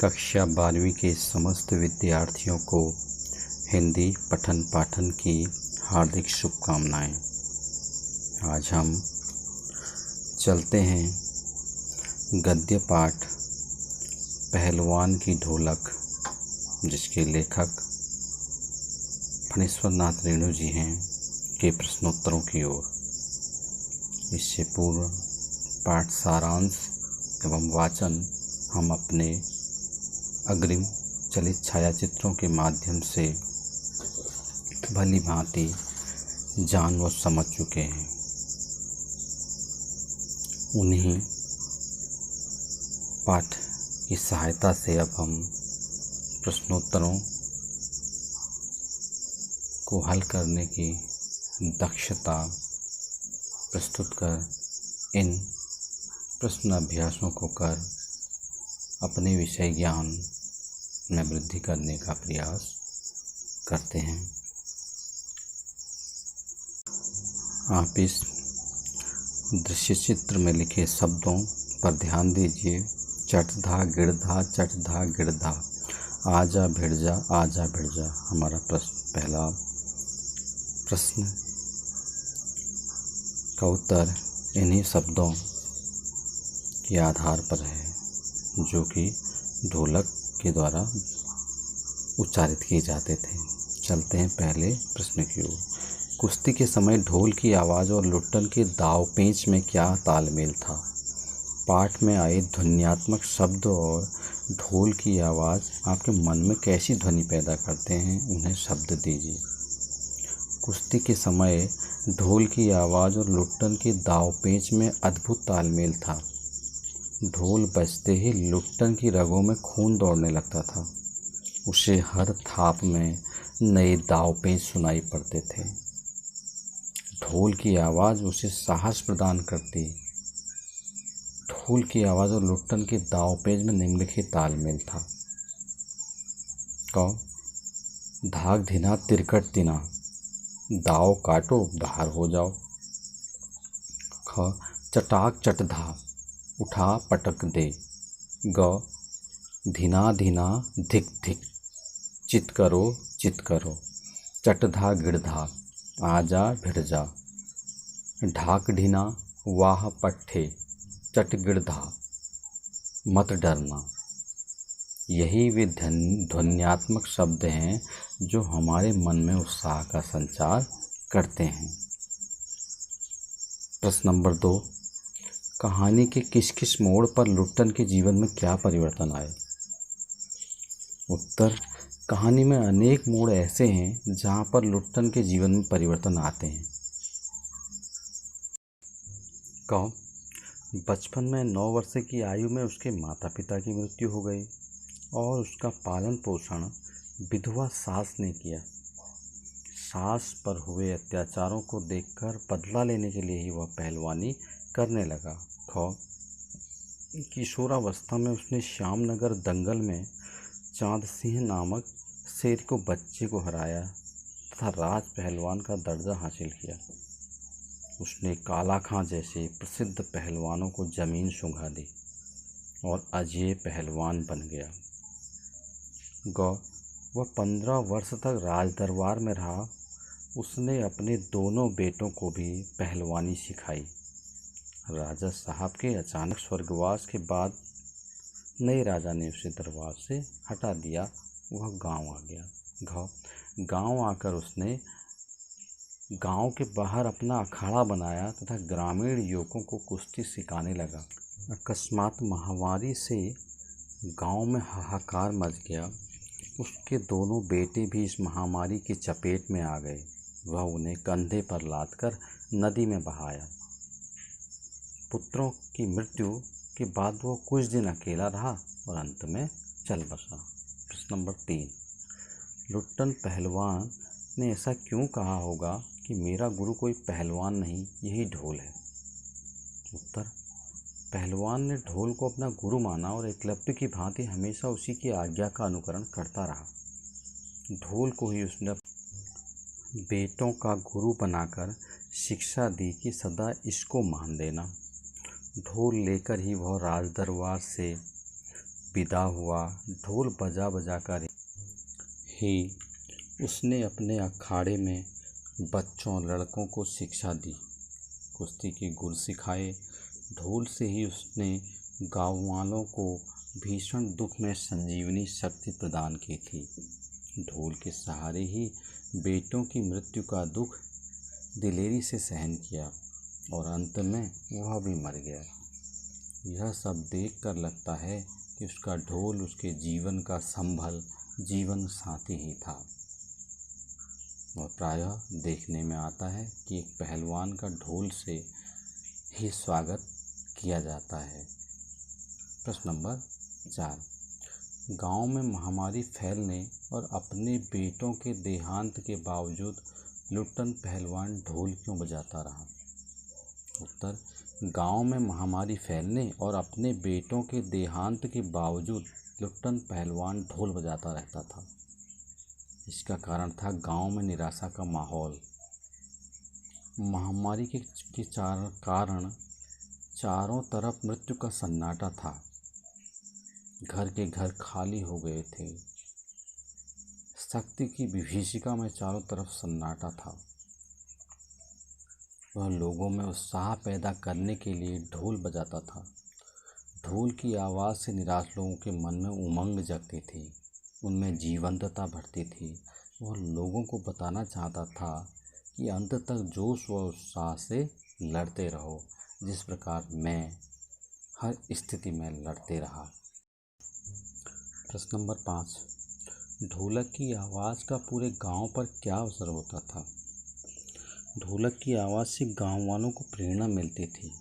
कक्षा 12वीं के समस्त विद्यार्थियों को हिंदी पठन पाठन की हार्दिक शुभकामनाएं। आज हम चलते हैं गद्य पाठ पहलवान की ढोलक, जिसके लेखक फणीश्वर नाथ रेणु जी हैं, के प्रश्नोत्तरों की ओर। इससे पूर्व पाठ सारांश एवं वाचन हम अपने अग्रिम चलित छायाचित्रों के माध्यम से भली भांति जान व समझ चुके हैं। उन्हीं पाठ की सहायता से अब हम प्रश्नोत्तरों को हल करने की दक्षता प्रस्तुत कर इन प्रश्न अभ्यासों को कर अपने विषय ज्ञान में वृद्धि करने का प्रयास करते हैं। आप इस दृश्य चित्र में लिखे शब्दों पर ध्यान दीजिए। चटधा गिड़धा, चटधा गिड़धा, आजा भिड़ जा, आजा भिड़ जा। हमारा पहला प्रश्न का उत्तर इन्हीं शब्दों के आधार पर है, जो कि ढोलक के द्वारा उच्चारित किए जाते थे। चलते हैं पहले प्रश्न की ओर। कुश्ती के समय ढोल की आवाज़ और लुट्टन के दाव पेंच में क्या तालमेल था? पाठ में आए ध्वन्यात्मक शब्द और ढोल की आवाज़ आपके मन में कैसी ध्वनि पैदा करते हैं, उन्हें शब्द दीजिए। कुश्ती के समय ढोल की आवाज़ और लुट्टन के दाव पेंच में अद्भुत तालमेल था। ढोल बजते ही लुट्टन की रगों में खून दौड़ने लगता था। उसे हर थाप में नए दाव पेंच सुनाई पड़ते थे। ढोल की आवाज़ उसे साहस प्रदान करती। ढोल की आवाज़ और लुट्टन के दाव पेंच में निम्नलिखित तालमेल था। क धाक धिना तिरकट तिना, दाव काटो बाहर हो जाओ। ख चटाक चटधा, उठा पटक दे। ग धीना धीना धिक धिक, चित करो। चटधा गिड़धा, आजा भिड़ जा। ढाक ढीना वाह पट्ठे, चट गिड़धा, मत डरना। यही वे ध्वन्यात्मक शब्द हैं जो हमारे मन में उत्साह का संचार करते हैं। प्रश्न नंबर 2। कहानी के किस किस मोड़ पर लुट्टन के जीवन में क्या परिवर्तन आए? उत्तर, कहानी में अनेक मोड़ ऐसे हैं जहां पर लुट्टन के जीवन में परिवर्तन आते हैं। क बचपन में 9 वर्ष की आयु में उसके माता पिता की मृत्यु हो गई और उसका पालन पोषण विधवा सास ने किया। सास पर हुए अत्याचारों को देखकर बदला लेने के लिए ही वह पहलवानी करने लगा। ख किशोरावस्था में उसने श्यामनगर दंगल में चांद सिंह नामक शेर को बच्चे को हराया तथा राज पहलवान का दर्जा हासिल किया। उसने काला खां जैसे प्रसिद्ध पहलवानों को जमीन सुंघा दी और अजेय पहलवान बन गया। ग वह 15 वर्ष तक राज दरबार में रहा। उसने अपने दोनों बेटों को भी पहलवानी सिखाई। राजा साहब के अचानक स्वर्गवास के बाद नए राजा ने उसे दरबार से हटा दिया। वह गांव आ गया। घ गांव आकर उसने गांव के बाहर अपना अखाड़ा बनाया तथा ग्रामीण युवकों को कुश्ती सिखाने लगा। अकस्मात महामारी से गांव में हाहाकार मच गया। उसके दोनों बेटे भी इस महामारी की चपेट में आ गए। वह उन्हें कंधे पर लादकर नदी में बहाया। पुत्रों की मृत्यु के बाद वह कुछ दिन अकेला रहा और अंत में चल बसा। प्रश्न नंबर 3। लुट्टन पहलवान ने ऐसा क्यों कहा होगा कि मेरा गुरु कोई पहलवान नहीं, यही ढोल है? उत्तर, पहलवान ने ढोल को अपना गुरु माना और एकलव्य की भांति हमेशा उसी की आज्ञा का अनुकरण करता रहा। ढोल को ही उसने बेटों का गुरु बनाकर शिक्षा दी कि सदा इसको मान देना। ढोल लेकर ही वह राज दरबार से विदा हुआ, ढोल बजा बजा कर ही उसने अपने अखाड़े में बच्चों और लड़कों को शिक्षा दी, कुश्ती के गुर सिखाए। ढोल से ही उसने गाँव वालों को भीषण दुख में संजीवनी शक्ति प्रदान की थी। ढोल के सहारे ही बेटों की मृत्यु का दुख दिलेरी से सहन किया और अंत में वह भी मर गया। यह सब देखकर लगता है कि उसका ढोल उसके जीवन का संभल, जीवन साथी ही था। और प्रायः देखने में आता है कि एक पहलवान का ढोल से ही स्वागत किया जाता है। प्रश्न नंबर 4, गांव में महामारी फैलने और अपने बेटों के देहांत के बावजूद लुट्टन पहलवान ढोल क्यों बजाता रहा? उत्तर, गांव में महामारी फैलने और अपने बेटों के देहांत के बावजूद लुट्टन पहलवान ढोल बजाता रहता था। इसका कारण था गांव में निराशा का माहौल। महामारी के कारण चारों तरफ मृत्यु का सन्नाटा था। घर के घर खाली हो गए थे। शक्ति की विभीषिका में चारों तरफ सन्नाटा था। वह लोगों में उत्साह पैदा करने के लिए ढोल बजाता था। ढोल की आवाज़ से निराश लोगों के मन में उमंग जगती थी, उनमें जीवंतता भरती थी। वह लोगों को बताना चाहता था कि अंत तक जोश व उत्साह से लड़ते रहो, जिस प्रकार मैं हर स्थिति में लड़ते रहा। प्रश्न नंबर 5, ढोलक की आवाज़ का पूरे गांव पर क्या असर होता था? ढोलक की आवाज़ से गांव वालों को प्रेरणा मिलती थी।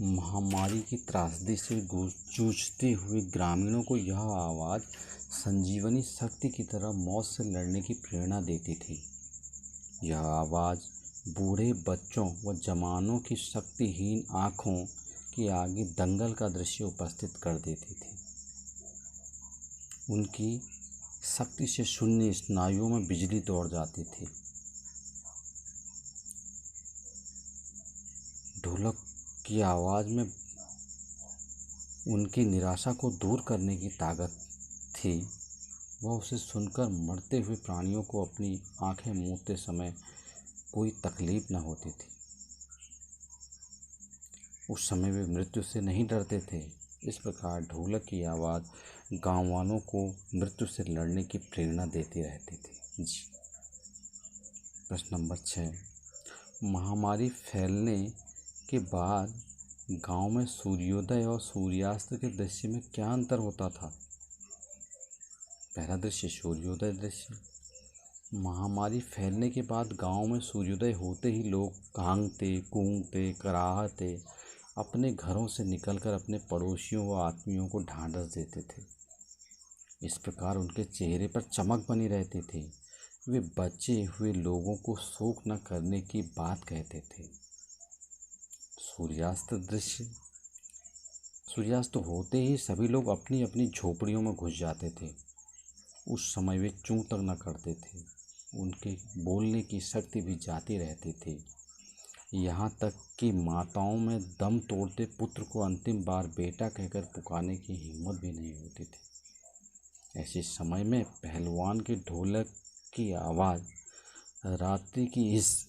महामारी की त्रासदी से जूझते हुए ग्रामीणों को यह आवाज़ संजीवनी शक्ति की तरह मौत से लड़ने की प्रेरणा देती थी। यह आवाज़ बूढ़े बच्चों व जवानों की शक्तिहीन आँखों के आगे दंगल का दृश्य उपस्थित कर देती थी। उनकी शक्ति से शून्य स्नायुओं में बिजली दौड़ जाती थी। ढोलक की आवाज़ में उनकी निराशा को दूर करने की ताकत थी। वह उसे सुनकर मरते हुए प्राणियों को अपनी आंखें मूंदते समय कोई तकलीफ न होती थी। उस समय वे मृत्यु से नहीं डरते थे। इस प्रकार ढोलक की आवाज़ गांव वालों को मृत्यु से लड़ने की प्रेरणा देती रहती थी। जी। प्रश्न नंबर 6, महामारी फैलने के बाद गांव में सूर्योदय और सूर्यास्त के दृश्य में क्या अंतर होता था? पहला दृश्य सूर्योदय दृश्य। महामारी फैलने के बाद गांव में सूर्योदय होते ही लोग कांगते, कूंगते, कराहते अपने घरों से निकलकर अपने पड़ोसियों व आत्मीयों को ढांढस देते थे। इस प्रकार उनके चेहरे पर चमक बनी रहती थी। वे बचे हुए लोगों को शोक न करने की बात कहते थे। सूर्यास्त दृश्य। सूर्यास्त होते ही सभी लोग अपनी अपनी झोपड़ियों में घुस जाते थे। उस समय वे चूं तक न करते थे। उनके बोलने की शक्ति भी जाती रहती थी। यहाँ तक कि माताओं में दम तोड़ते पुत्र को अंतिम बार बेटा कहकर पुकारने की हिम्मत भी नहीं होती थी। ऐसे समय में पहलवान के ढोलक की आवाज़ रात्रि की इस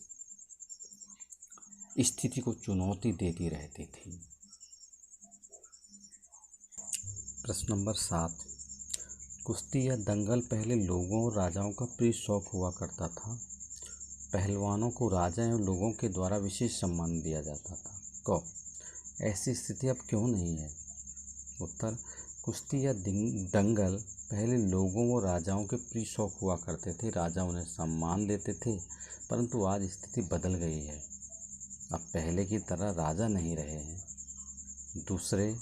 स्थिति को चुनौती देती रहती थी। प्रश्न नंबर 7, कुश्ती या दंगल पहले लोगों और राजाओं का प्रिय शौक हुआ करता था। पहलवानों को राजा एवं लोगों के द्वारा विशेष सम्मान दिया जाता था। कब? ऐसी स्थिति अब क्यों नहीं है? उत्तर, कुश्ती या दंगल पहले लोगों व राजाओं के प्रिय शौक हुआ करते थे। राजा उन्हें सम्मान देते थे, परंतु आज स्थिति बदल गई है। अब पहले की तरह राजा नहीं रहे हैं। दूसरे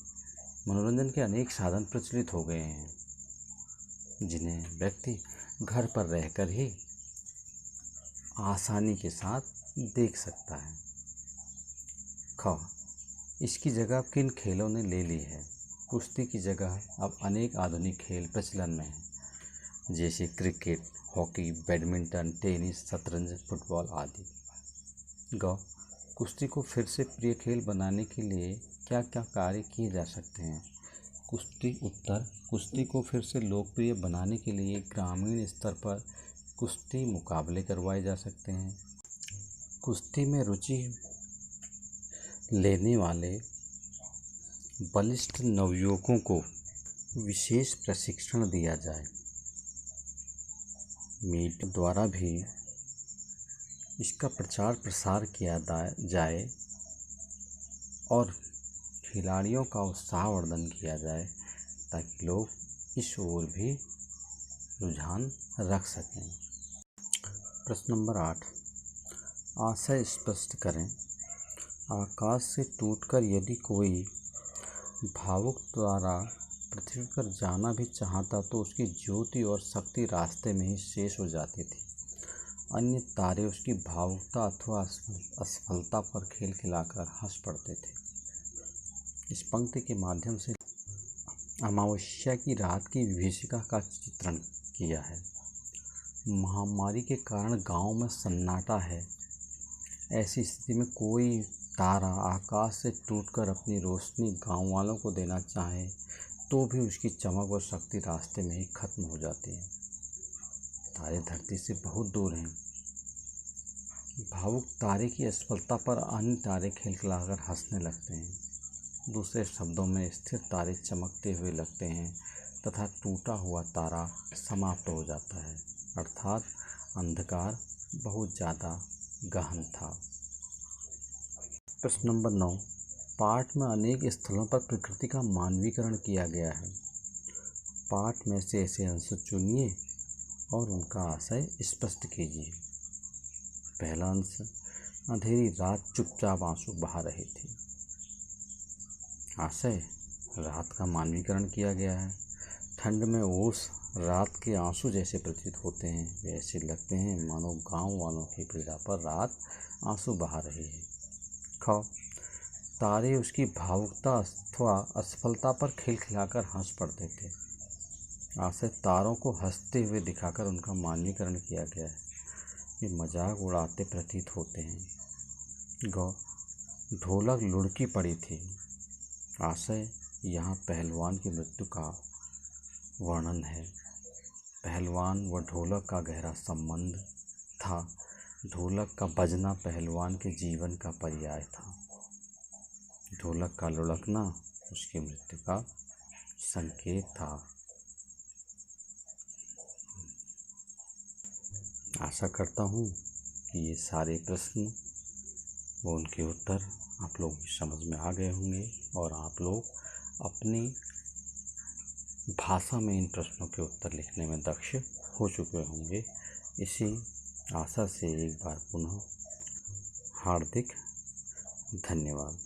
मनोरंजन के अनेक साधन प्रचलित हो गए हैं, जिन्हें व्यक्ति घर पर रहकर ही आसानी के साथ देख सकता है। इसकी जगह किन खेलों ने ले ली है? कुश्ती की जगह अब अनेक आधुनिक खेल प्रचलन में हैं, जैसे क्रिकेट, हॉकी, बैडमिंटन, टेनिस, शतरंज, फुटबॉल आदि। कुश्ती को फिर से प्रिय खेल बनाने के लिए क्या क्या कार्य किए जा सकते हैं? कुश्ती उत्तर, कुश्ती को फिर से लोकप्रिय बनाने के लिए ग्रामीण स्तर पर कुश्ती मुकाबले करवाए जा सकते हैं। कुश्ती में रुचि लेने वाले बलिष्ठ नवयुवकों को विशेष प्रशिक्षण दिया जाए। मीडिया द्वारा भी इसका प्रचार प्रसार किया जाए और खिलाड़ियों का उत्साहवर्धन किया जाए ताकि लोग इस ओर भी रुझान रख सकें। प्रश्न नंबर 8, आशय स्पष्ट करें। आकाश से टूटकर यदि कोई भावुक द्वारा पृथ्वी पर जाना भी चाहता तो उसकी ज्योति और शक्ति रास्ते में ही शेष हो जाती थी। अन्य तारे उसकी भावुकता अथवा असफलता पर खिलखिलाकर हंस पड़ते थे। इस पंक्ति के माध्यम से अमावस्या की रात की विभीषिका का चित्रण किया है। महामारी के कारण गांव में सन्नाटा है। ऐसी स्थिति में कोई तारा आकाश से टूटकर अपनी रोशनी गांव वालों को देना चाहे तो भी उसकी चमक और शक्ति रास्ते में ही खत्म हो जाती है। तारे धरती से बहुत दूर हैं। भावुक तारे की असफलता पर अन्य तारे खिलखिलाकर हंसने लगते हैं। दूसरे शब्दों में स्थिर तारे चमकते हुए लगते हैं तथा टूटा हुआ तारा समाप्त हो जाता है, अर्थात अंधकार बहुत ज़्यादा गहन था। प्रश्न नंबर 9, पाठ में अनेक स्थलों पर प्रकृति का मानवीकरण किया गया है। पाठ में से ऐसे अंश चुनिए और उनका आशय स्पष्ट कीजिए। पहला अंश, अंधेरी रात चुपचाप आंसू बहा रही थी। आशय, रात का मानवीकरण किया गया है। ठंड में ओस रात के आंसू जैसे प्रतीत होते हैं, वे ऐसे लगते हैं मानो गांव वालों की पीड़ा पर रात आंसू बहा रही है। ख, तारे उसकी भावुकता अथवा असफलता पर खिलखिलाकर हंस पड़ते थे। आशय, तारों को हंसते हुए दिखाकर उनका मानवीकरण किया गया है, ये मजाक उड़ाते प्रतीत होते हैं। ग, ढोलक लुढ़की पड़ी थी। आशय, यहाँ पहलवान की मृत्यु का वर्णन है। पहलवान व ढोलक का गहरा संबंध था। ढोलक का बजना पहलवान के जीवन का पर्याय था। ढोलक का लुढ़कना उसकी मृत्यु का संकेत था। आशा करता हूँ कि ये सारे प्रश्न व उनके उत्तर आप लोगों की समझ में आ गए होंगे और आप लोग अपनी भाषा में इन प्रश्नों के उत्तर लिखने में दक्ष हो चुके होंगे। इसी आशा से एक बार पुनः हार्दिक धन्यवाद।